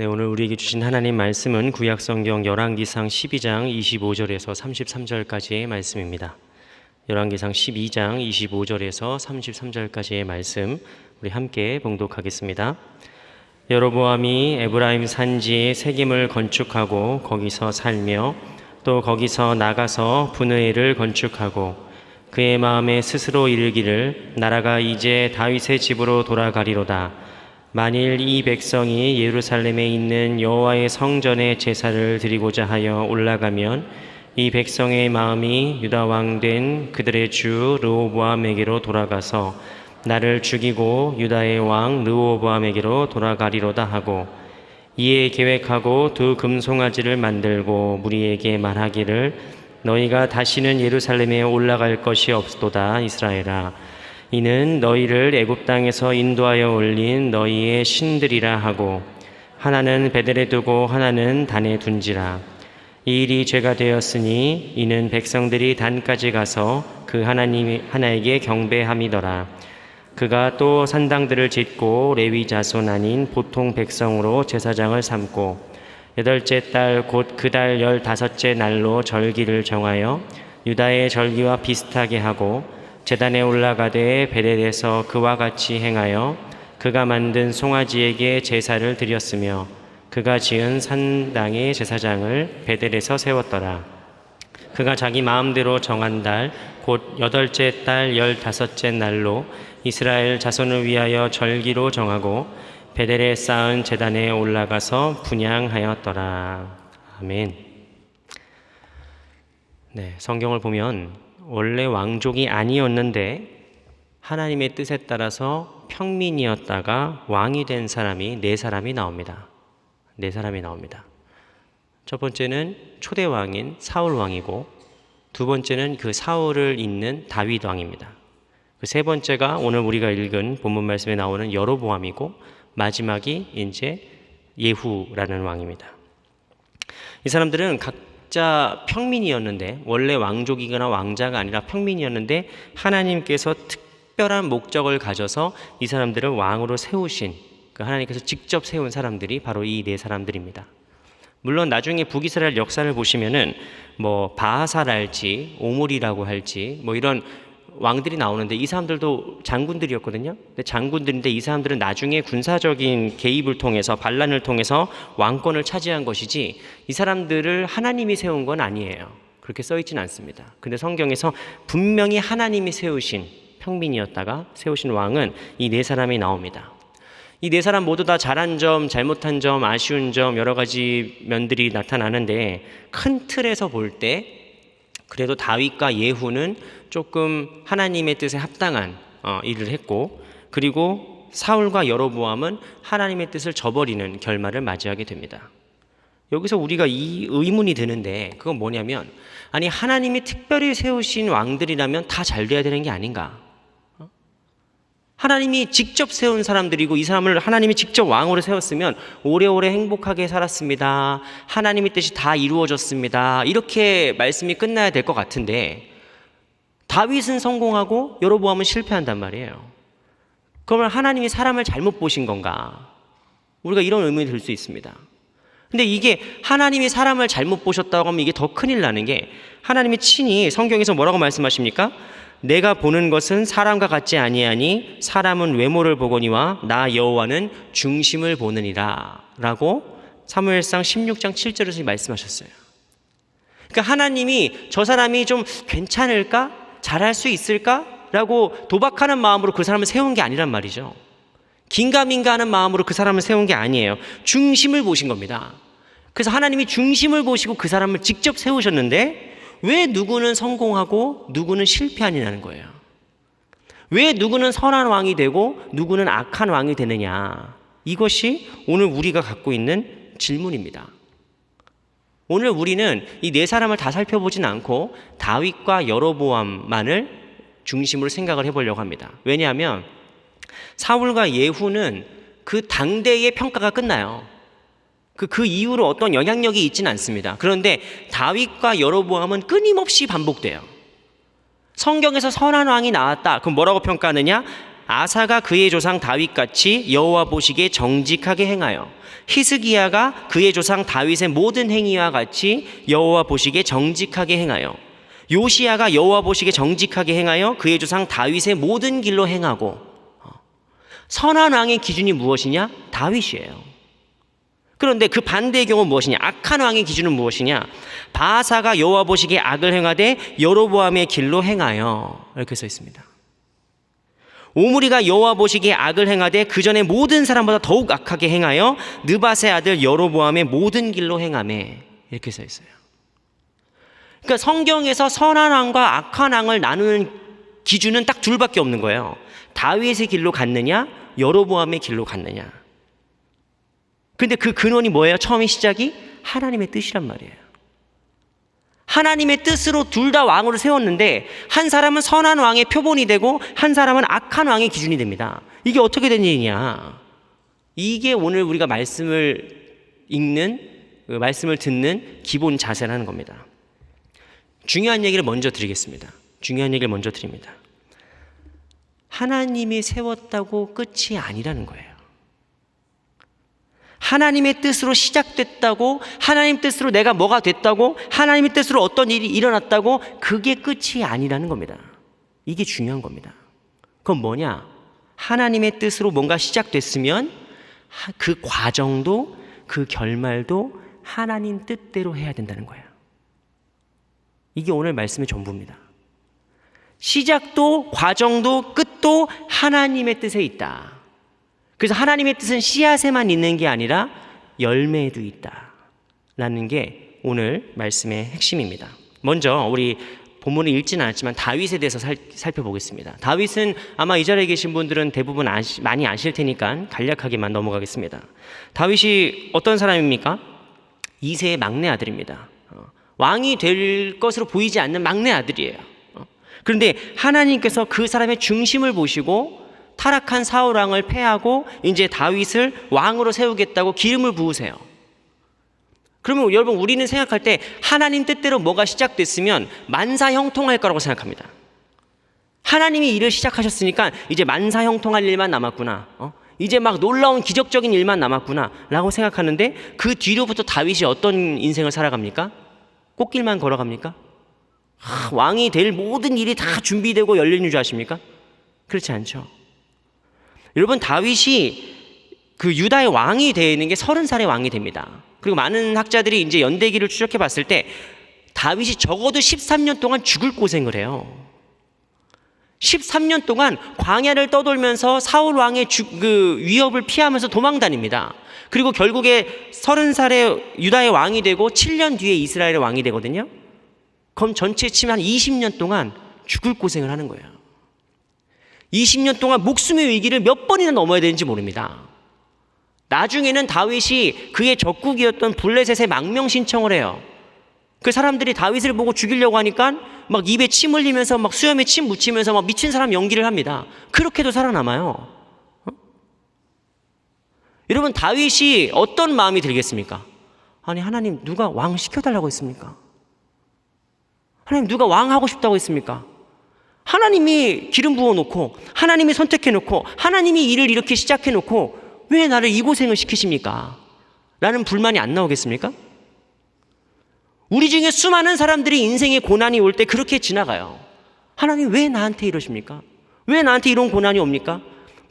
네, 오늘 우리에게 주신 하나님 말씀은 구약성경 열왕기상 12장 25절에서 33절까지의 말씀입니다. 열왕기상 12장 25절에서 33절까지의 말씀 우리 함께 봉독하겠습니다. 여로보암이 에브라임 산지에 세겜을 건축하고 거기서 살며 또 거기서 나가서 분회를 건축하고 그의 마음에 스스로 이르기를 나라가 이제 다윗의 집으로 돌아가리로다. 만일 이 백성이 예루살렘에 있는 여호와의 성전에 제사를 드리고자 하여 올라가면 이 백성의 마음이 유다 왕 된 그들의 주 르호보암에게로 돌아가서 나를 죽이고 유다의 왕 르호보암에게로 돌아가리로다 하고 이에 계획하고 두 금송아지를 만들고 무리에게 말하기를 너희가 다시는 예루살렘에 올라갈 것이 없도다. 이스라엘아, 이는 너희를 애굽 땅에서 인도하여 올린 너희의 신들이라 하고 하나는 베델에 두고 하나는 단에 둔지라. 이 일이 죄가 되었으니 이는 백성들이 단까지 가서 그 하나에게 경배함이더라. 그가 또 산당들을 짓고 레위 자손 아닌 보통 백성으로 제사장을 삼고 8째 달 곧 그 달 15째 날로 절기를 정하여 유다의 절기와 비슷하게 하고 제단에 올라가되 베델에서 그와 같이 행하여 그가 만든 송아지에게 제사를 드렸으며 그가 지은 산당의 제사장을 베델에서 세웠더라. 그가 자기 마음대로 정한 달 곧 8째 달 15째 날로 이스라엘 자손을 위하여 절기로 정하고 베델에 쌓은 제단에 올라가서 분향하였더라. 아멘. 네, 성경을 보면 원래 왕족이 아니었는데 하나님의 뜻에 따라서 평민이었다가 왕이 된 사람이 네 사람이 나옵니다. 네 사람이 나옵니다. 첫 번째는 초대 왕인 사울 왕이고 두 번째는 그 사울을 잇는 다윗 왕입니다. 그 세 번째가 오늘 우리가 읽은 본문 말씀에 나오는 여로보암이고 마지막이 이제 예후라는 왕입니다. 이 사람들은 각자 평민이었는데 원래 왕족이거나 왕자가 아니라 평민이었는데 하나님께서 특별한 목적을 가져서 이 사람들을 왕으로 세우신 그 하나님께서 직접 세운 사람들이 바로 이 네 사람들입니다. 물론 나중에 북이스라엘 역사를 보시면은 뭐 바하사랄지 오므리라고 할지 뭐 이런 왕들이 나오는데 이 사람들도 장군들이었거든요. 근데 장군들인데 이 사람들은 나중에 군사적인 개입을 통해서 반란을 통해서 왕권을 차지한 것이지 이 사람들을 하나님이 세운 건 아니에요. 그렇게 써 있지는 않습니다. 근데 성경에서 분명히 하나님이 세우신 평민이었다가 세우신 왕은 이 네 사람이 나옵니다. 이 네 사람 모두 다 잘한 점, 잘못한 점, 아쉬운 점 여러 가지 면들이 나타나는데 큰 틀에서 볼 때 그래도 다윗과 예후는 조금 하나님의 뜻에 합당한 일을 했고 그리고 사울과 여로보암은 하나님의 뜻을 저버리는 결말을 맞이하게 됩니다. 여기서 우리가 이 의문이 드는데 그건 뭐냐면 아니 하나님이 특별히 세우신 왕들이라면 다 잘 돼야 되는 게 아닌가? 하나님이 직접 세운 사람들이고 이 사람을 하나님이 직접 왕으로 세웠으면 오래오래 행복하게 살았습니다. 하나님의 뜻이 다 이루어졌습니다. 이렇게 말씀이 끝나야 될 것 같은데 다윗은 성공하고 여로보암은 실패한단 말이에요. 그러면 하나님이 사람을 잘못 보신 건가? 우리가 이런 의문이 들 수 있습니다. 근데 이게 하나님이 사람을 잘못 보셨다고 하면 이게 더 큰일 나는 게 하나님이 친히 성경에서 뭐라고 말씀하십니까? 내가 보는 것은 사람과 같지 아니하니 사람은 외모를 보거니와 나 여호와는 중심을 보느니라 라고 사무엘상 16장 7절에서 말씀하셨어요. 그러니까 하나님이 저 사람이 좀 괜찮을까? 잘할 수 있을까? 라고 도박하는 마음으로 그 사람을 세운 게 아니란 말이죠. 긴가민가 하는 마음으로 그 사람을 세운 게 아니에요. 중심을 보신 겁니다. 그래서 하나님이 중심을 보시고 그 사람을 직접 세우셨는데 왜 누구는 성공하고 누구는 실패하냐는 거예요. 왜 누구는 선한 왕이 되고 누구는 악한 왕이 되느냐. 이것이 오늘 우리가 갖고 있는 질문입니다. 오늘 우리는 이 네 사람을 다 살펴보진 않고 다윗과 여로보암만을 중심으로 생각을 해보려고 합니다. 왜냐하면 사울과 예후는 그 당대의 평가가 끝나요. 그 이후로 어떤 영향력이 있지는 않습니다. 그런데 다윗과 여로보암은 끊임없이 반복돼요. 성경에서 선한 왕이 나왔다. 그럼 뭐라고 평가하느냐? 아사가 그의 조상 다윗같이 여호와 보시기에 정직하게 행하여 히스기야가 그의 조상 다윗의 모든 행위와 같이 여호와 보시기에 정직하게 행하여 요시야가 여호와 보시기에 정직하게 행하여 그의 조상 다윗의 모든 길로 행하고. 선한 왕의 기준이 무엇이냐? 다윗이에요. 그런데 그 반대의 경우 무엇이냐? 악한 왕의 기준은 무엇이냐? 바아사가 여호와 보시기에 악을 행하되 여로보암의 길로 행하여. 이렇게 써 있습니다. 오므리가 여호와 보시기에 악을 행하되 그 전에 모든 사람보다 더욱 악하게 행하여 느밧의 아들 여로보암의 모든 길로 행하매. 이렇게 써 있어요. 그러니까 성경에서 선한 왕과 악한 왕을 나누는 기준은 딱 둘밖에 없는 거예요. 다윗의 길로 갔느냐, 여로보암의 길로 갔느냐. 근데 그 근원이 뭐예요? 처음에 시작이 하나님의 뜻이란 말이에요. 하나님의 뜻으로 둘 다 왕으로 세웠는데 한 사람은 선한 왕의 표본이 되고 한 사람은 악한 왕의 기준이 됩니다. 이게 어떻게 된 일이냐? 이게 오늘 우리가 말씀을 읽는, 말씀을 듣는 기본 자세라는 겁니다. 중요한 얘기를 먼저 드리겠습니다. 중요한 얘기를 먼저 드립니다. 하나님이 세웠다고 끝이 아니라는 거예요. 하나님의 뜻으로 시작됐다고, 하나님 뜻으로 내가 뭐가 됐다고, 하나님의 뜻으로 어떤 일이 일어났다고, 그게 끝이 아니라는 겁니다. 이게 중요한 겁니다. 그건 뭐냐? 하나님의 뜻으로 뭔가 시작됐으면 그 과정도, 그 결말도 하나님 뜻대로 해야 된다는 거예요. 이게 오늘 말씀의 전부입니다. 시작도 과정도 끝도 하나님의 뜻에 있다. 그래서 하나님의 뜻은 씨앗에만 있는 게 아니라 열매에도 있다 라는 게 오늘 말씀의 핵심입니다. 먼저 우리 본문을 읽지는 않았지만 다윗에 대해서 살펴보겠습니다. 다윗은 아마 이 자리에 계신 분들은 대부분 많이 아실 테니까 간략하게만 넘어가겠습니다. 다윗이 어떤 사람입니까? 이새의 막내 아들입니다. 왕이 될 것으로 보이지 않는 막내 아들이에요. 그런데 하나님께서 그 사람의 중심을 보시고 타락한 사울 왕을 패하고 이제 다윗을 왕으로 세우겠다고 기름을 부으세요. 그러면 여러분, 우리는 생각할 때 하나님 뜻대로 뭐가 시작됐으면 만사형통할 거라고 생각합니다. 하나님이 일을 시작하셨으니까 이제 만사형통할 일만 남았구나, 이제 막 놀라운 기적적인 일만 남았구나 라고 생각하는데, 그 뒤로부터 다윗이 어떤 인생을 살아갑니까? 꽃길만 걸어갑니까? 왕이 될 모든 일이 다 준비되고 열리는 줄 아십니까? 그렇지 않죠. 여러분, 다윗이 그 유다의 왕이 되는 게 30살의 왕이 됩니다. 그리고 많은 학자들이 이제 연대기를 추적해 봤을 때 다윗이 적어도 13년 동안 죽을 고생을 해요. 13년 동안 광야를 떠돌면서 사울 왕의 그 위협을 피하면서 도망 다닙니다. 그리고 결국에 30살의 유다의 왕이 되고 7년 뒤에 이스라엘의 왕이 되거든요. 그럼 전체 치면 한 20년 동안 죽을 고생을 하는 거예요. 20년 동안 목숨의 위기를 몇 번이나 넘어야 되는지 모릅니다. 나중에는 다윗이 그의 적국이었던 블레셋에 망명 신청을 해요. 그 사람들이 다윗을 보고 죽이려고 하니까 막 입에 침 흘리면서 막 수염에 침 묻히면서 막 미친 사람 연기를 합니다. 그렇게도 살아남아요. 여러분, 다윗이 어떤 마음이 들겠습니까? 아니, 하나님 누가 왕 시켜달라고 했습니까? 하나님 누가 왕 하고 싶다고 했습니까? 하나님이 기름 부어놓고 하나님이 선택해놓고 하나님이 일을 이렇게 시작해놓고 왜 나를 이 고생을 시키십니까? 라는 불만이 안 나오겠습니까? 우리 중에 수많은 사람들이 인생의 고난이 올 때 그렇게 지나가요. 하나님 왜 나한테 이러십니까? 왜 나한테 이런 고난이 옵니까?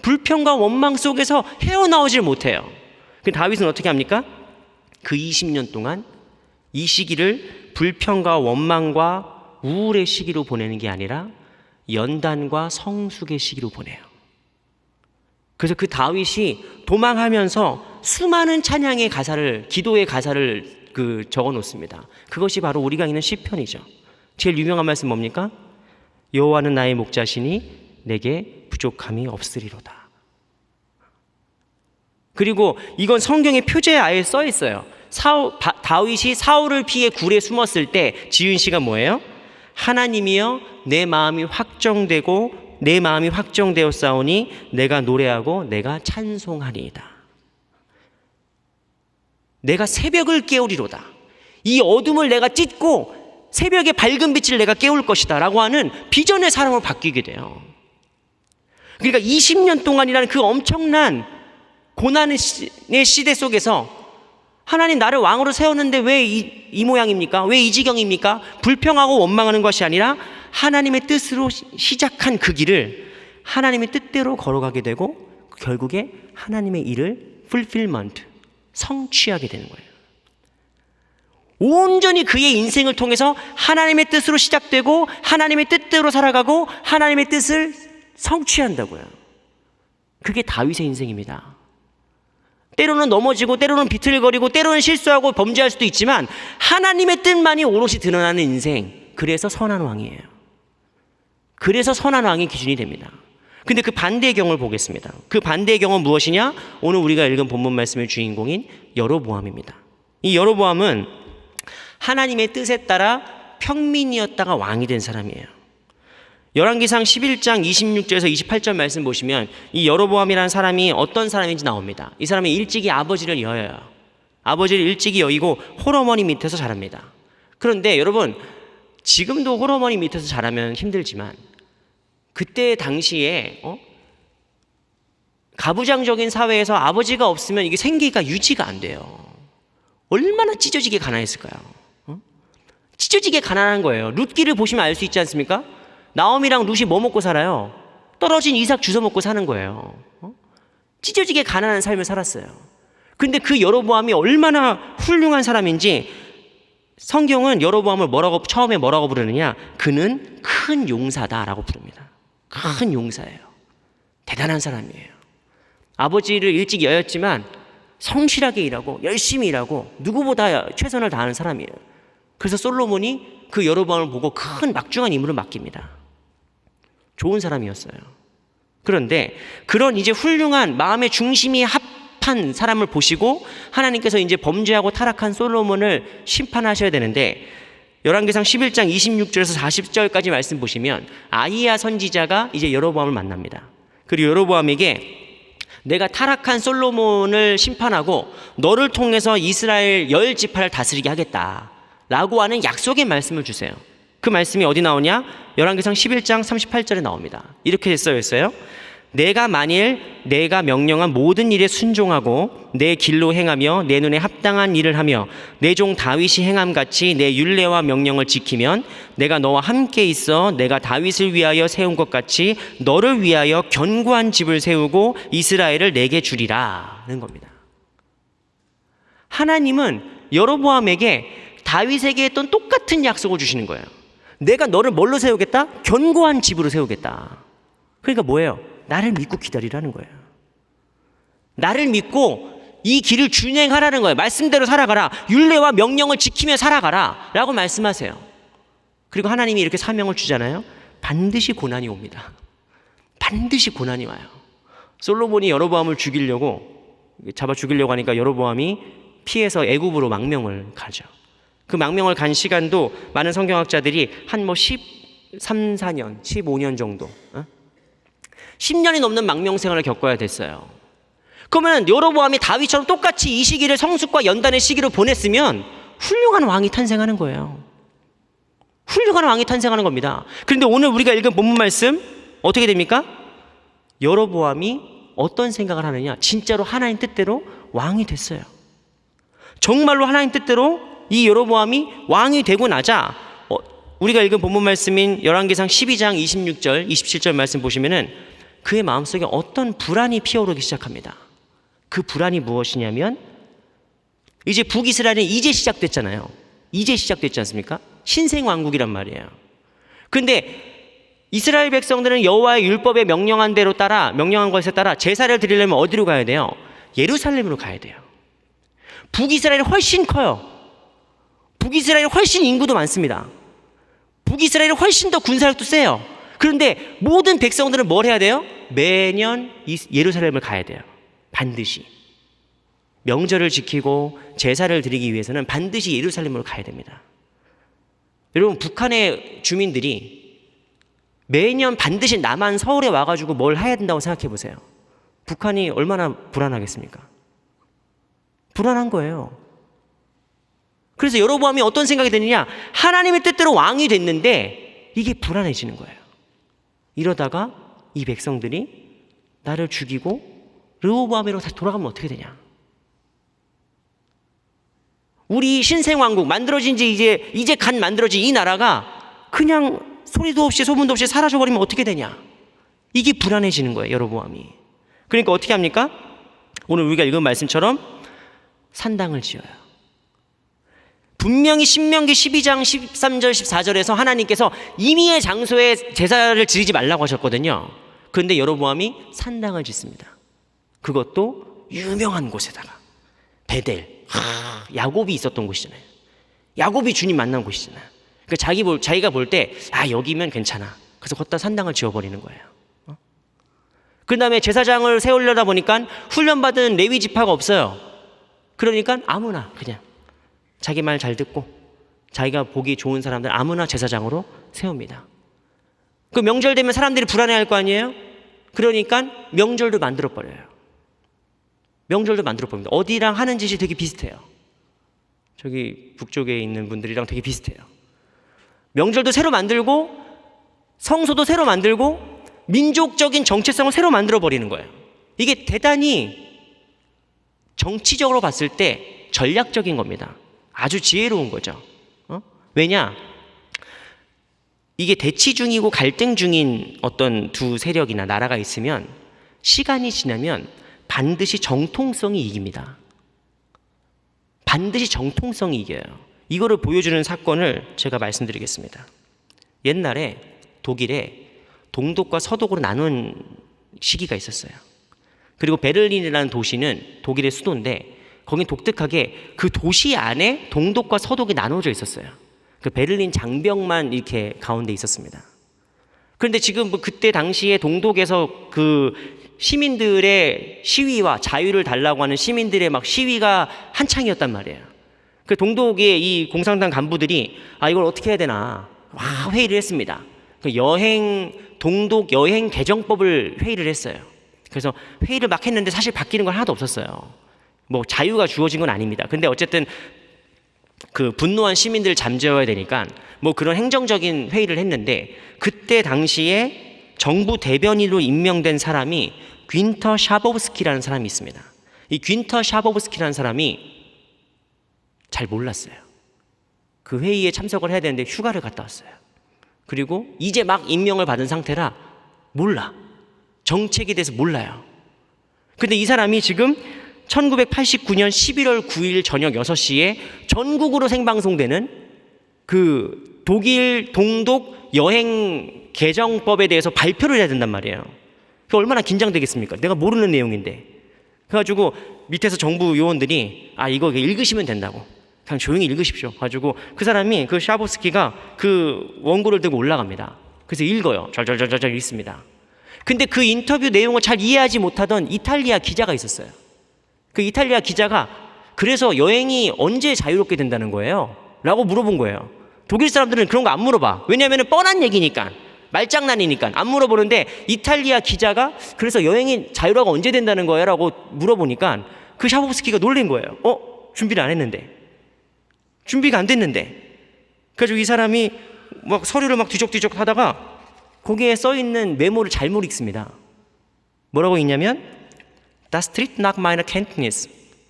불평과 원망 속에서 헤어나오질 못해요. 그 다윗은 어떻게 합니까? 그 20년 동안 이 시기를 불평과 원망과 우울의 시기로 보내는 게 아니라 연단과 성숙의 시기로 보내요. 그래서 그 다윗이 도망하면서 수많은 찬양의 가사를, 기도의 가사를 적어 놓습니다. 그것이 바로 우리가 읽는 시편이죠. 제일 유명한 말씀 뭡니까? 여호와는 나의 목자시니 내게 부족함이 없으리로다. 그리고 이건 성경의 표제에 아예 써 있어요. 다윗이 사울을 피해 굴에 숨었을 때 지은 시가 뭐예요? 하나님이여 내 마음이 확정되었사오니 내가 노래하고 내가 찬송하리이다. 내가 새벽을 깨우리로다. 이 어둠을 내가 찢고 새벽의 밝은 빛을 내가 깨울 것이다 라고 하는 비전의 사람으로 바뀌게 돼요. 그러니까 20년 동안이라는 그 엄청난 고난의 시대 속에서 하나님 나를 왕으로 세웠는데 왜 이 모양입니까? 왜 이 지경입니까? 불평하고 원망하는 것이 아니라 하나님의 뜻으로 시작한 그 길을 하나님의 뜻대로 걸어가게 되고 결국에 하나님의 일을 fulfillment, 성취하게 되는 거예요. 온전히 그의 인생을 통해서 하나님의 뜻으로 시작되고 하나님의 뜻대로 살아가고 하나님의 뜻을 성취한다고요. 그게 다윗의 인생입니다. 때로는 넘어지고 때로는 비틀거리고 때로는 실수하고 범죄할 수도 있지만 하나님의 뜻만이 오롯이 드러나는 인생, 그래서 선한 왕이에요. 그래서 선한 왕이 기준이 됩니다. 근데 그 반대의 경우를 보겠습니다. 그 반대의 경우는 무엇이냐? 오늘 우리가 읽은 본문 말씀의 주인공인 여로보암입니다. 이 여로보암은 하나님의 뜻에 따라 평민이었다가 왕이 된 사람이에요. 열왕기상 11장 26절에서 28절 말씀 보시면 이 여로보암이라는 사람이 어떤 사람인지 나옵니다. 이 사람이 일찍이 아버지를 여여요. 아버지를 일찍이 여의고 홀어머니 밑에서 자랍니다. 그런데 여러분, 지금도 홀어머니 밑에서 자라면 힘들지만 그때 당시에 가부장적인 사회에서 아버지가 없으면 이게 생계가 유지가 안 돼요. 얼마나 찢어지게 가난했을까요? 찢어지게 가난한 거예요. 룻기를 보시면 알 수 있지 않습니까? 나오미랑 룻이 뭐 먹고 살아요? 떨어진 이삭 주워 먹고 사는 거예요. 찢어지게 가난한 삶을 살았어요. 근데 그 여로보암이 얼마나 훌륭한 사람인지 성경은 여로보암을 처음에 뭐라고 부르느냐? 그는 큰 용사다라고 부릅니다. 큰 용사예요. 대단한 사람이에요. 아버지를 일찍 여였지만 성실하게 일하고 열심히 일하고 누구보다 최선을 다하는 사람이에요. 그래서 솔로몬이 그 여로보암을 보고 큰 막중한 임무를 맡깁니다. 좋은 사람이었어요. 그런데 그런 이제 훌륭한 마음의 중심이 합한 사람을 보시고 하나님께서 이제 범죄하고 타락한 솔로몬을 심판하셔야 되는데 열왕기상 11장 26절에서 40절까지 말씀 보시면 아히야 선지자가 이제 여로보암을 만납니다. 그리고 여로보암에게 내가 타락한 솔로몬을 심판하고 너를 통해서 이스라엘 10지파를 다스리게 하겠다 라고 하는 약속의 말씀을 주세요. 그 말씀이 어디 나오냐? 열왕기상 11장 38절에 나옵니다. 이렇게 써있어요. 내가 만일 내가 명령한 모든 일에 순종하고 내 길로 행하며 내 눈에 합당한 일을 하며 내 종 다윗이 행함같이 내 율례와 명령을 지키면 내가 너와 함께 있어 내가 다윗을 위하여 세운 것 같이 너를 위하여 견고한 집을 세우고 이스라엘을 내게 주리라는 겁니다. 하나님은 여로보암에게 다윗에게 했던 똑같은 약속을 주시는 거예요. 내가 너를 뭘로 세우겠다? 견고한 집으로 세우겠다. 그러니까 뭐예요? 나를 믿고 기다리라는 거예요. 나를 믿고 이 길을 준행하라는 거예요. 말씀대로 살아가라. 율례와 명령을 지키며 살아가라 라고 말씀하세요. 그리고 하나님이 이렇게 사명을 주잖아요. 반드시 고난이 옵니다. 반드시 고난이 와요. 솔로몬이 여로보암을 잡아 죽이려고 하니까 여로보암이 피해서 애굽으로 망명을 가죠. 그 망명을 간 시간도 많은 성경학자들이 한 13, 14년, 15년 정도 10년이 넘는 망명 생활을 겪어야 됐어요. 그러면 여로보암이 다윗처럼 똑같이 이 시기를 성숙과 연단의 시기로 보냈으면 훌륭한 왕이 탄생하는 거예요. 훌륭한 왕이 탄생하는 겁니다. 그런데 오늘 우리가 읽은 본문 말씀 어떻게 됩니까? 여로보암이 어떤 생각을 하느냐? 진짜로 하나님 뜻대로 왕이 됐어요. 정말로 하나님 뜻대로 이 여로보암이 왕이 되고 나자 우리가 읽은 본문 말씀인 열왕기상 12장 26절 27절 말씀 보시면은 그의 마음속에 어떤 불안이 피어오르기 시작합니다. 그 불안이 무엇이냐면 이제 북이스라엘은 이제 시작됐잖아요. 이제 시작됐지 않습니까? 신생왕국이란 말이에요. 근데 이스라엘 백성들은 여호와의 율법에 명령한 것에 따라 제사를 드리려면 어디로 가야 돼요? 예루살렘으로 가야 돼요. 북이스라엘이 훨씬 커요. 북이스라엘이 훨씬 인구도 많습니다. 북이스라엘이 훨씬 더 군사력도 세요. 그런데 모든 백성들은 뭘 해야 돼요? 매년 예루살렘을 가야 돼요. 반드시. 명절을 지키고 제사를 드리기 위해서는 반드시 예루살렘으로 가야 됩니다. 여러분, 북한의 주민들이 매년 반드시 남한 서울에 와가지고 뭘 해야 된다고 생각해 보세요. 북한이 얼마나 불안하겠습니까? 불안한 거예요. 그래서 여로보암이 어떤 생각이 드느냐? 하나님의 뜻대로 왕이 됐는데 이게 불안해지는 거예요. 이러다가 이 백성들이 나를 죽이고 르호보암으로 다시 돌아가면 어떻게 되냐? 우리 신생왕국 만들어진 지 이제 갓 만들어진 이 나라가 그냥 소리도 없이 소문도 없이 사라져버리면 어떻게 되냐? 이게 불안해지는 거예요, 여로보암이. 그러니까 어떻게 합니까? 오늘 우리가 읽은 말씀처럼 산당을 지어요. 분명히 신명기 12장 13절 14절에서 하나님께서 임의의 장소에 제사를 드리지 말라고 하셨거든요. 그런데 여로보암이 산당을 짓습니다. 그것도 유명한 곳에다가. 베델, 야곱이 있었던 곳이잖아요. 야곱이 주님 만난 곳이잖아요. 그러니까 자기가 볼 때 여기면 괜찮아. 그래서 거기다 산당을 지어버리는 거예요. 그 다음에 제사장을 세우려다 보니까 훈련받은 레위 지파가 없어요. 그러니까 아무나 그냥 자기 말 잘 듣고 자기가 보기 좋은 사람들 아무나 제사장으로 세웁니다. 그 명절 되면 사람들이 불안해할 거 아니에요? 그러니까 명절도 만들어버려요. 명절도 만들어버립니다. 어디랑 하는 짓이 되게 비슷해요. 저기 북쪽에 있는 분들이랑 되게 비슷해요. 명절도 새로 만들고 성소도 새로 만들고 민족적인 정체성을 새로 만들어버리는 거예요. 이게 대단히 정치적으로 봤을 때 전략적인 겁니다. 아주 지혜로운 거죠. 왜냐? 이게 대치 중이고 갈등 중인 어떤 두 세력이나 나라가 있으면 시간이 지나면 반드시 정통성이 이깁니다. 반드시 정통성이 이겨요. 이거를 보여주는 사건을 제가 말씀드리겠습니다. 옛날에 독일에 동독과 서독으로 나눈 시기가 있었어요. 그리고 베를린이라는 도시는 독일의 수도인데 거긴 독특하게 그 도시 안에 동독과 서독이 나눠져 있었어요. 그 베를린 장벽만 이렇게 가운데 있었습니다. 그런데 지금 그때 당시에 동독에서 그 시민들의 시위와 자유를 달라고 하는 시민들의 막 시위가 한창이었단 말이에요. 그 동독의 이 공산당 간부들이 이걸 어떻게 해야 되나 회의를 했습니다. 그 동독 여행 개정법을 회의를 했어요. 그래서 회의를 막 했는데 사실 바뀌는 건 하나도 없었어요. 뭐 자유가 주어진 건 아닙니다. 근데 어쨌든 그 분노한 시민들을 잠재워야 되니까 뭐 그런 행정적인 회의를 했는데 그때 당시에 정부 대변인으로 임명된 사람이 귄터 샤보브스키라는 사람이 있습니다. 이 귄터 샤보브스키라는 사람이 잘 몰랐어요. 그 회의에 참석을 해야 되는데 휴가를 갔다 왔어요. 그리고 이제 막 임명을 받은 상태라 몰라. 정책에 대해서 몰라요. 근데 이 사람이 지금 1989년 11월 9일 저녁 6시에 전국으로 생방송되는 그 독일 동독 여행 개정법에 대해서 발표를 해야 된단 말이에요. 그 얼마나 긴장되겠습니까? 내가 모르는 내용인데. 그래가지고 밑에서 정부 요원들이 이거 읽으시면 된다고. 그냥 조용히 읽으십시오. 가지고 그 사람이 그 샤보스키가 그 원고를 들고 올라갑니다. 그래서 읽어요. 잘 읽습니다. 근데 그 인터뷰 내용을 잘 이해하지 못하던 이탈리아 기자가 있었어요. 그 이탈리아 기자가 그래서 여행이 언제 자유롭게 된다는 거예요? 라고 물어본 거예요. 독일 사람들은 그런 거 안 물어봐. 왜냐하면 뻔한 얘기니까. 말장난이니까 안 물어보는데 이탈리아 기자가 그래서 여행이 자유로가 언제 된다는 거예요? 라고 물어보니까 그 샤보스키가 놀란 거예요. 준비를 안 했는데. 준비가 안 됐는데. 그래서 이 사람이 막 서류를 막 뒤적뒤적 하다가 거기에 써있는 메모를 잘못 읽습니다. 뭐라고 읽냐면 Das tritt nach meiner Kenntnis.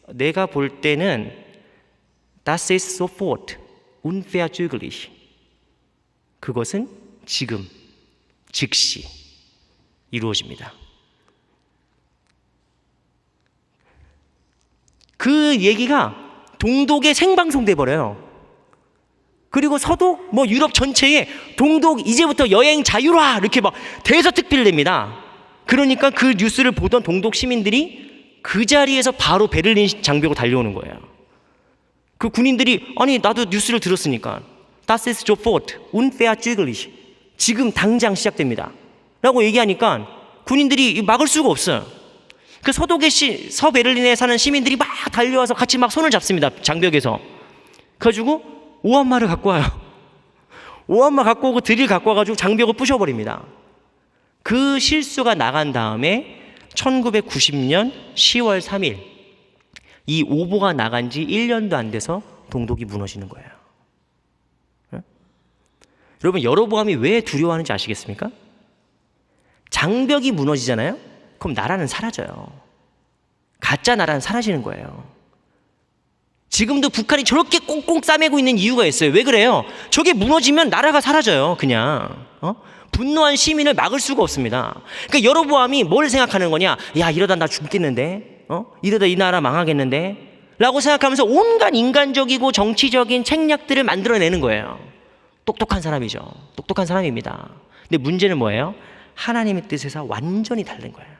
내가 볼 때는 Das ist sofort, unverzüglich. 그것은 지금, 즉시 이루어집니다. 그 얘기가 동독에 생방송돼 버려요. 그리고 서독, 유럽 전체에 동독 이제부터 여행 자유화 이렇게 막 대서특필 냅니다. 그러니까 그 뉴스를 보던 동독 시민들이 그 자리에서 바로 베를린 장벽으로 달려오는 거예요. 그 군인들이 나도 뉴스를 들었으니까 Das ist sofort, unverzüglich. 지금 당장 시작됩니다. 라고 얘기하니까 군인들이 막을 수가 없어요. 그 서베를린에 사는 시민들이 막 달려와서 같이 막 손을 잡습니다. 장벽에서. 그래가지고 오한마를 갖고 와요. 오한마 갖고 오고 드릴 갖고 와가지고 장벽을 부셔버립니다. 그 실수가 나간 다음에 1990년 10월 3일 이 오보가 나간 지 1년도 안 돼서 동독이 무너지는 거예요. 여러분 여로보암이 왜 두려워하는지 아시겠습니까? 장벽이 무너지잖아요. 그럼 나라는 사라져요. 가짜 나라는 사라지는 거예요. 지금도 북한이 저렇게 꽁꽁 싸매고 있는 이유가 있어요. 왜 그래요? 저게 무너지면 나라가 사라져요. 그냥 분노한 시민을 막을 수가 없습니다. 그러니까 여로보암이 뭘 생각하는 거냐? 야, 이러다 나 죽겠는데, 이러다 이 나라 망하겠는데, 라고 생각하면서 온갖 인간적이고 정치적인 책략들을 만들어내는 거예요. 똑똑한 사람이죠. 똑똑한 사람입니다. 근데 문제는 뭐예요? 하나님의 뜻에서 완전히 다른 거예요.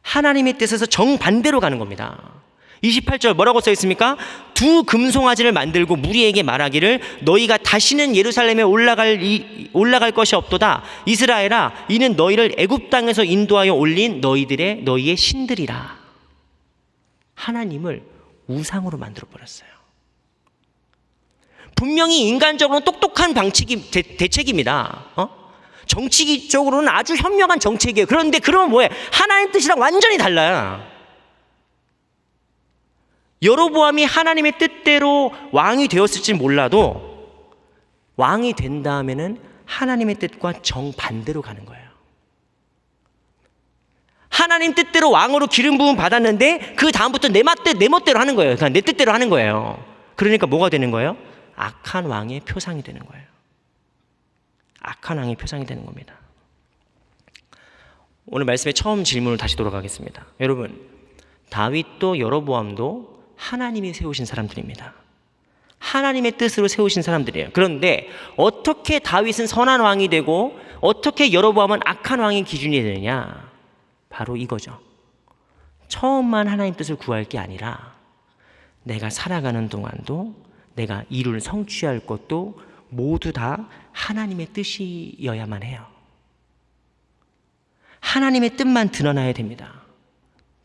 하나님의 뜻에서 정반대로 가는 겁니다. 28절 뭐라고 써 있습니까? 두 금송아지를 만들고 무리에게 말하기를 너희가 다시는 예루살렘에 올라갈 것이 없도다. 이스라엘아, 이는 너희를 애굽 땅에서 인도하여 올린 너희의 신들이라. 하나님을 우상으로 만들어 버렸어요. 분명히 인간적으로는 똑똑한 대책입니다. 정치적으로는 아주 현명한 정책이에요. 그런데 그러면 뭐예요? 하나님 뜻이랑 완전히 달라요. 여로보암이 하나님의 뜻대로 왕이 되었을지 몰라도 왕이 된 다음에는 하나님의 뜻과 정반대로 가는 거예요. 하나님 뜻대로 왕으로 기름 부음 받았는데 그 다음부터 내 멋대로 하는 거예요. 그러니까 내 뜻대로 하는 거예요. 그러니까 뭐가 되는 거예요? 악한 왕의 표상이 되는 거예요. 악한 왕의 표상이 되는 겁니다. 오늘 말씀의 처음 질문을 다시 돌아가겠습니다. 여러분, 다윗도 여로보암도 하나님이 세우신 사람들입니다. 하나님의 뜻으로 세우신 사람들이에요. 그런데 어떻게 다윗은 선한 왕이 되고 어떻게 여로보암은 악한 왕의 기준이 되느냐? 바로 이거죠. 처음만 하나님 뜻을 구할 게 아니라 내가 살아가는 동안도 내가 이룰 성취할 것도 모두 다 하나님의 뜻이어야만 해요. 하나님의 뜻만 드러나야 됩니다.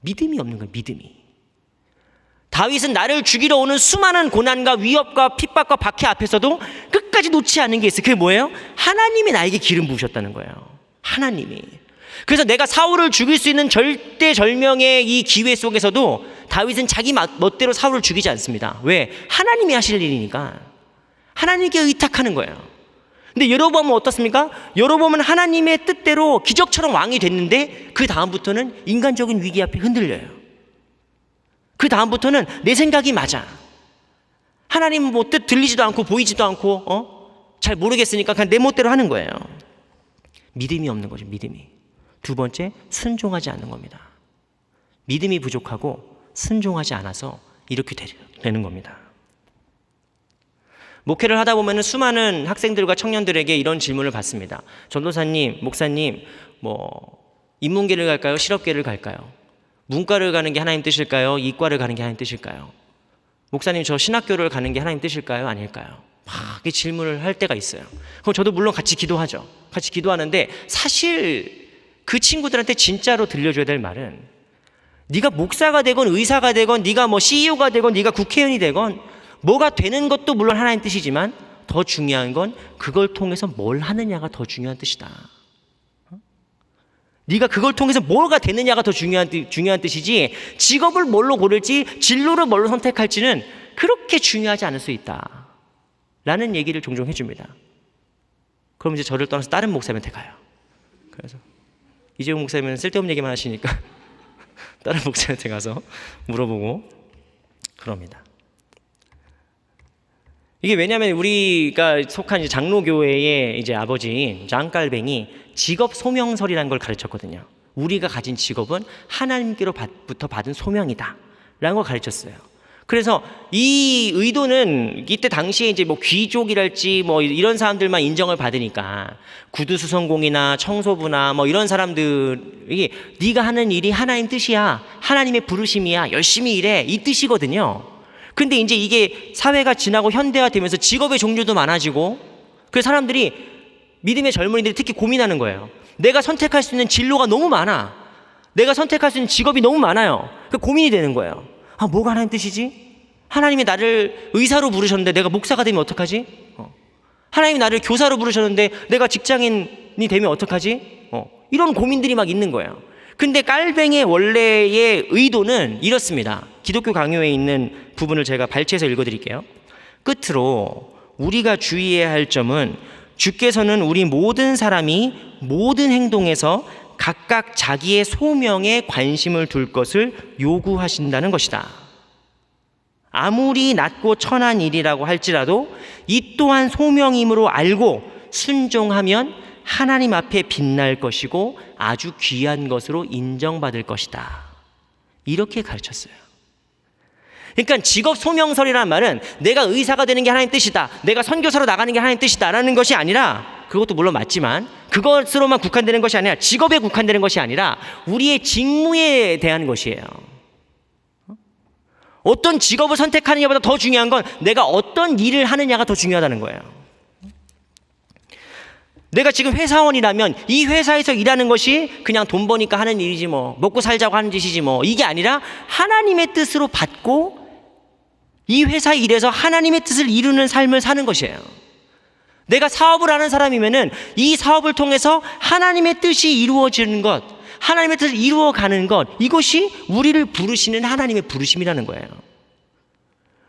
믿음이 없는 거예요. 믿음이. 다윗은 나를 죽이러 오는 수많은 고난과 위협과 핍박과 박해 앞에서도 끝까지 놓지 않은 게 있어요. 그게 뭐예요? 하나님이 나에게 기름 부으셨다는 거예요. 하나님이. 그래서 내가 사울을 죽일 수 있는 절대절명의 이 기회 속에서도 다윗은 자기 멋대로 사울을 죽이지 않습니다. 왜? 하나님이 하실 일이니까. 하나님께 의탁하는 거예요. 근데 여로보암은 어떻습니까? 여로보암은 하나님의 뜻대로 기적처럼 왕이 됐는데 그 다음부터는 인간적인 위기 앞에 흔들려요. 그 다음부터는 내 생각이 맞아. 하나님 뭐 뜻 들리지도 않고 보이지도 않고 잘 모르겠으니까 그냥 내 멋대로 하는 거예요. 믿음이 없는 거죠. 믿음이. 두 번째, 순종하지 않는 겁니다. 믿음이 부족하고 순종하지 않아서 이렇게 되는 겁니다. 목회를 하다 보면 수많은 학생들과 청년들에게 이런 질문을 받습니다. 전도사님, 목사님, 인문계를 갈까요? 실업계를 갈까요? 문과를 가는 게 하나님 뜻일까요? 이과를 가는 게 하나님 뜻일까요? 목사님, 저 신학교를 가는 게 하나님 뜻일까요? 아닐까요? 막 질문을 할 때가 있어요. 그럼 저도 물론 같이 기도하죠. 같이 기도하는데 사실 그 친구들한테 진짜로 들려줘야 될 말은 네가 목사가 되건 의사가 되건 네가 CEO가 되건 네가 국회의원이 되건 뭐가 되는 것도 물론 하나님 뜻이지만 더 중요한 건 그걸 통해서 뭘 하느냐가 더 중요한 뜻이다. 네가 그걸 통해서 뭐가 되느냐가 더 중요한 뜻이지 직업을 뭘로 고를지 진로를 뭘로 선택할지는 그렇게 중요하지 않을 수 있다 라는 얘기를 종종 해줍니다. 그럼 이제 저를 떠나서 다른 목사님한테 가요. 그래서 이재용 목사님은 쓸데없는 얘기만 하시니까 다른 목사님한테 가서 물어보고 그럽니다. 이게 왜냐하면 우리가 속한 이제 장로교회의 이제 아버지인 장깔뱅이 직업 소명설이라는 걸 가르쳤거든요. 우리가 가진 직업은 하나님께로부터 받은 소명이다 라는 걸 가르쳤어요. 그래서 이 의도는 이때 당시에 이제 귀족이랄지 이런 사람들만 인정을 받으니까 구두수선공이나 청소부나 이런 사람들이 네가 하는 일이 하나님 뜻이야, 하나님의 부르심이야, 열심히 일해, 이 뜻이거든요. 근데 이제 이게 사회가 지나고 현대화되면서 직업의 종류도 많아지고 그 사람들이 믿음의 젊은이들이 특히 고민하는 거예요. 내가 선택할 수 있는 진로가 너무 많아. 내가 선택할 수 있는 직업이 너무 많아요. 그 고민이 되는 거예요. 뭐가 하나님 뜻이지? 하나님이 나를 의사로 부르셨는데 내가 목사가 되면 어떡하지? 하나님이 나를 교사로 부르셨는데 내가 직장인이 되면 어떡하지? 이런 고민들이 막 있는 거예요. 근데 깔뱅의 원래의 의도는 이렇습니다. 기독교 강요에 있는 부분을 제가 발췌해서 읽어드릴게요. 끝으로 우리가 주의해야 할 점은 주께서는 우리 모든 사람이 모든 행동에서 각각 자기의 소명에 관심을 둘 것을 요구하신다는 것이다. 아무리 낮고 천한 일이라고 할지라도 이 또한 소명임으로 알고 순종하면 하나님 앞에 빛날 것이고 아주 귀한 것으로 인정받을 것이다. 이렇게 가르쳤어요. 그러니까 직업 소명설이라는 말은 내가 의사가 되는 게 하나님 뜻이다, 내가 선교사로 나가는 게 하나님 뜻이다 라는 것이 아니라, 그것도 물론 맞지만 그것으로만 국한되는 것이 아니라, 직업에 국한되는 것이 아니라 우리의 직무에 대한 것이에요. 어떤 직업을 선택하느냐보다 더 중요한 건 내가 어떤 일을 하느냐가 더 중요하다는 거예요. 내가 지금 회사원이라면 이 회사에서 일하는 것이 그냥 돈 버니까 하는 일이지 뭐, 먹고 살자고 하는 짓이지 뭐, 이게 아니라 하나님의 뜻으로 받고 이 회사 일에서 하나님의 뜻을 이루는 삶을 사는 것이에요. 내가 사업을 하는 사람이면은 이 사업을 통해서 하나님의 뜻이 이루어지는 것, 하나님의 뜻을 이루어가는 것, 이것이 우리를 부르시는 하나님의 부르심이라는 거예요.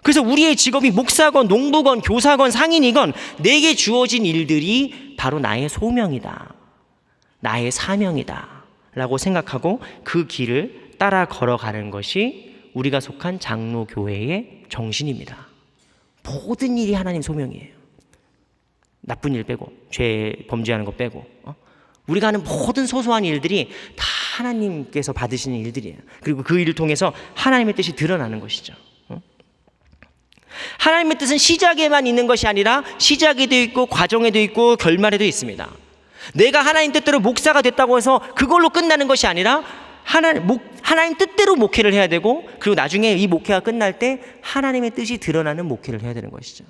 그래서 우리의 직업이 목사건 농부건 교사건 상인이건 내게 주어진 일들이 바로 나의 소명이다, 나의 사명이다 라고 생각하고 그 길을 따라 걸어가는 것이 우리가 속한 장로교회의 정신입니다. 모든 일이 하나님 소명이에요. 나쁜 일 빼고, 죄 범죄하는 거 빼고, 우리가 하는 모든 소소한 일들이 다 하나님께서 받으시는 일들이에요. 그리고 그 일을 통해서 하나님의 뜻이 드러나는 것이죠. 하나님의 뜻은 시작에만 있는 것이 아니라 시작에도 있고 과정에도 있고 결말에도 있습니다. 내가 하나님 뜻대로 목사가 됐다고 해서 그걸로 끝나는 것이 아니라 하나님 뜻대로 목회를 해야 되고, 그리고 나중에 이 목회가 끝날 때 하나님의 뜻이 드러나는 목회를 해야 되는 것이죠.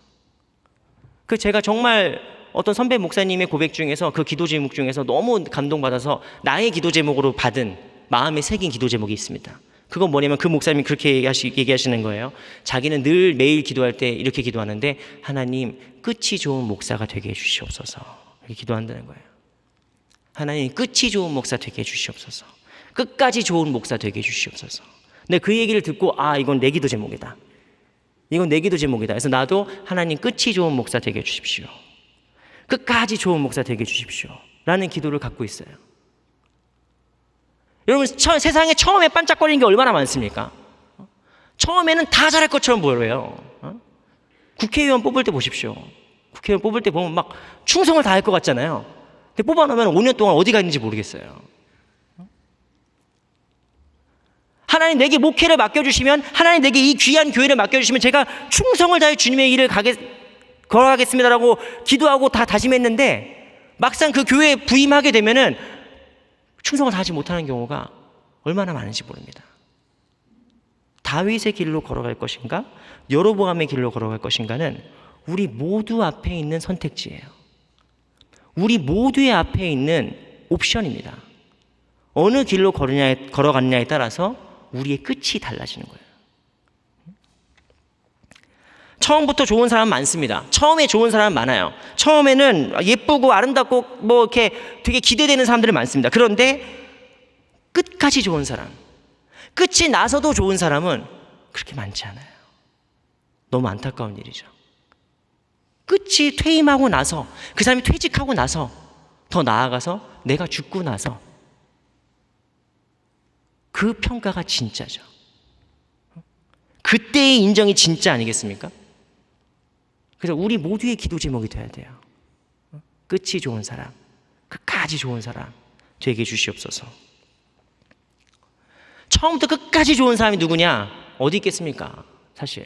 그 제가 정말 어떤 선배 목사님의 고백 중에서, 그 기도 제목 중에서 너무 감동받아서 나의 기도 제목으로 받은, 마음에 새긴 기도 제목이 있습니다. 그건 뭐냐면 그 목사님이 그렇게 얘기하시는 거예요. 자기는 늘 매일 기도할 때 이렇게 기도하는데, 하나님 끝이 좋은 목사가 되게 해주시옵소서, 이렇게 기도한다는 거예요. 하나님 끝이 좋은 목사 되게 해주시옵소서, 끝까지 좋은 목사 되게 해주시옵소서. 근데 그 얘기를 듣고, 아, 이건 내 기도 제목이다, 이건 내 기도 제목이다. 그래서 나도 하나님 끝이 좋은 목사 되게 해주십시오, 끝까지 좋은 목사 되게 해주십시오 라는 기도를 갖고 있어요. 여러분, 세상에 처음에 반짝거리는 게 얼마나 많습니까? 처음에는 다 잘할 것처럼 보여요. 국회의원 뽑을 때 보십시오. 국회의원 뽑을 때 보면 막 충성을 다할 것 같잖아요. 근데 뽑아놓으면 5년 동안 어디 갔는지 모르겠어요. 하나님 내게 목회를 맡겨주시면, 하나님 내게 이 귀한 교회를 맡겨주시면 제가 충성을 다해 주님의 일을 걸어가겠습니다라고 기도하고 다 다짐했는데, 막상 그 교회에 부임하게 되면은 충성을 다하지 못하는 경우가 얼마나 많은지 모릅니다. 다윗의 길로 걸어갈 것인가, 여로보암의 길로 걸어갈 것인가는 우리 모두 앞에 있는 선택지예요. 우리 모두의 앞에 있는 옵션입니다. 어느 길로 걸어갔냐에 따라서 우리의 끝이 달라지는 거예요. 처음부터 좋은 사람 많습니다. 처음에 좋은 사람 많아요. 처음에는 예쁘고 아름답고 뭐 이렇게 되게 기대되는 사람들이 많습니다. 그런데 끝까지 좋은 사람, 끝이 나서도 좋은 사람은 그렇게 많지 않아요. 너무 안타까운 일이죠. 끝이 퇴임하고 나서, 그 사람이 퇴직하고 나서, 더 나아가서 내가 죽고 나서 그 평가가 진짜죠. 그때의 인정이 진짜 아니겠습니까? 그래서 우리 모두의 기도 제목이 돼야 돼요. 끝이 좋은 사람, 끝까지 좋은 사람 되게 해주시옵소서. 처음부터 끝까지 좋은 사람이 누구냐? 어디 있겠습니까? 사실.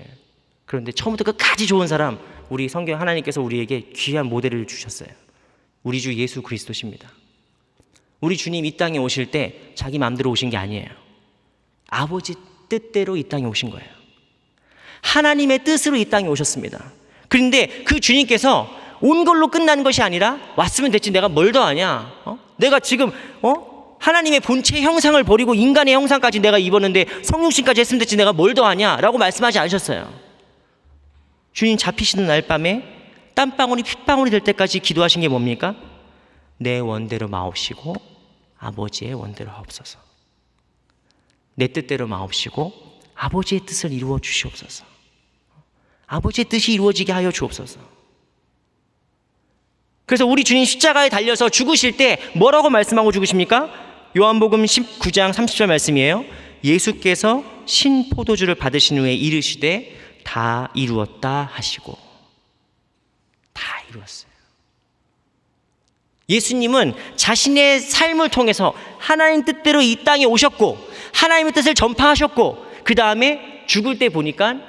그런데 처음부터 끝까지 좋은 사람, 우리 성경 하나님께서 우리에게 귀한 모델을 주셨어요. 우리 주 예수 그리스도십니다. 우리 주님 이 땅에 오실 때 자기 마음대로 오신 게 아니에요. 아버지 뜻대로 이 땅에 오신 거예요. 하나님의 뜻으로 이 땅에 오셨습니다. 그런데 그 주님께서 온 걸로 끝나는 것이 아니라, 왔으면 됐지 내가 뭘 더 하냐, 내가 지금 하나님의 본체 형상을 버리고 인간의 형상까지 내가 입었는데 성육신까지 했으면 됐지 내가 뭘 더 하냐 라고 말씀하지 않으셨어요. 주님 잡히시는 날 밤에 땀방울이 핏방울이 될 때까지 기도하신 게 뭡니까? 내 원대로 마옵시고 아버지의 원대로 하옵소서. 내 뜻대로 마옵시고 아버지의 뜻을 이루어 주시옵소서. 아버지의 뜻이 이루어지게 하여 주옵소서. 그래서 우리 주님 십자가에 달려서 죽으실 때 뭐라고 말씀하고 죽으십니까? 요한복음 19장 30절 말씀이에요. 예수께서 신포도주를 받으신 후에 이르시되 다 이루었다 하시고. 다 이루었어요. 예수님은 자신의 삶을 통해서 하나님 뜻대로 이 땅에 오셨고 하나님의 뜻을 전파하셨고 그 다음에 죽을 때 보니까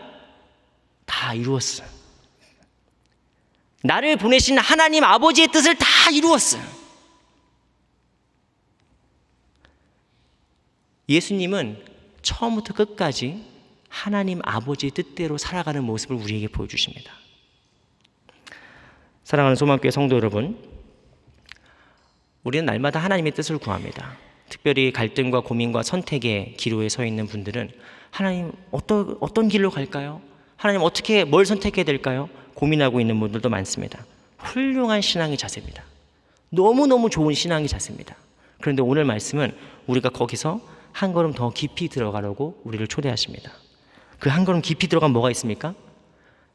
다 이루었어요. 나를 보내신 하나님 아버지의 뜻을 다 이루었어요. 예수님은 처음부터 끝까지 하나님 아버지의 뜻대로 살아가는 모습을 우리에게 보여주십니다. 사랑하는 소망교회 성도 여러분, 우리는 날마다 하나님의 뜻을 구합니다. 특별히 갈등과 고민과 선택의 기로에 서 있는 분들은 하나님 어떤 길로 갈까요? 하나님 어떻게 뭘 선택해야 될까요? 고민하고 있는 분들도 많습니다. 훌륭한 신앙의 자세입니다. 너무너무 좋은 신앙의 자세입니다. 그런데 오늘 말씀은 우리가 거기서 한 걸음 더 깊이 들어가려고 우리를 초대하십니다. 그 한 걸음 깊이 들어가면 뭐가 있습니까?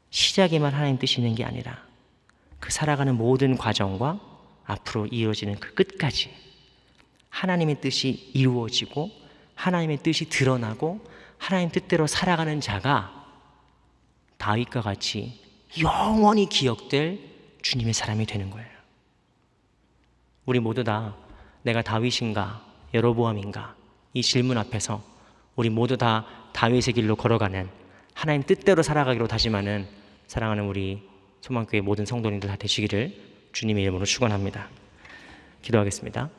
시작에만 하나님 뜻이 있는 게 아니라 그 살아가는 모든 과정과 앞으로 이어지는 그 끝까지 하나님의 뜻이 이루어지고 하나님의 뜻이 드러나고 하나님 뜻대로 살아가는 자가 다윗과 같이 영원히 기억될 주님의 사람이 되는 거예요. 우리 모두 다 내가 다윗인가 여로보암인가 이 질문 앞에서 우리 모두 다 다윗의 길로 걸어가는 하나님 뜻대로 살아가기로 다짐하는 사랑하는 우리 소망교회 모든 성도님들 다 되시기를 주님의 이름으로 축원합니다. 기도하겠습니다.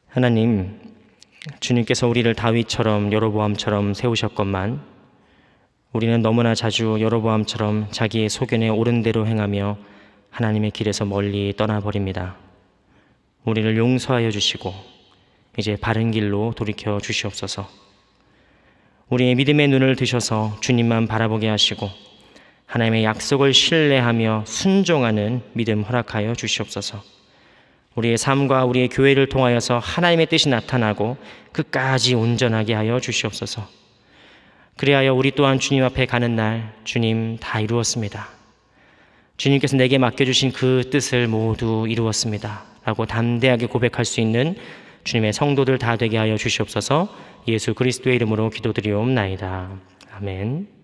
하나님, 주님께서 우리를 다윗처럼 여로보암처럼 세우셨건만 우리는 너무나 자주 여로보암처럼 자기의 소견에 옳은 대로 행하며 하나님의 길에서 멀리 떠나버립니다. 우리를 용서하여 주시고 이제 바른 길로 돌이켜 주시옵소서. 우리의 믿음의 눈을 드셔서 주님만 바라보게 하시고 하나님의 약속을 신뢰하며 순종하는 믿음 허락하여 주시옵소서. 우리의 삶과 우리의 교회를 통하여서 하나님의 뜻이 나타나고 끝까지 온전하게 하여 주시옵소서. 그리하여 우리 또한 주님 앞에 가는 날 주님 다 이루었습니다. 주님께서 내게 맡겨주신 그 뜻을 모두 이루었습니다 라고 담대하게 고백할 수 있는 주님의 성도들 다 되게 하여 주시옵소서. 예수 그리스도의 이름으로 기도드리옵나이다. 아멘.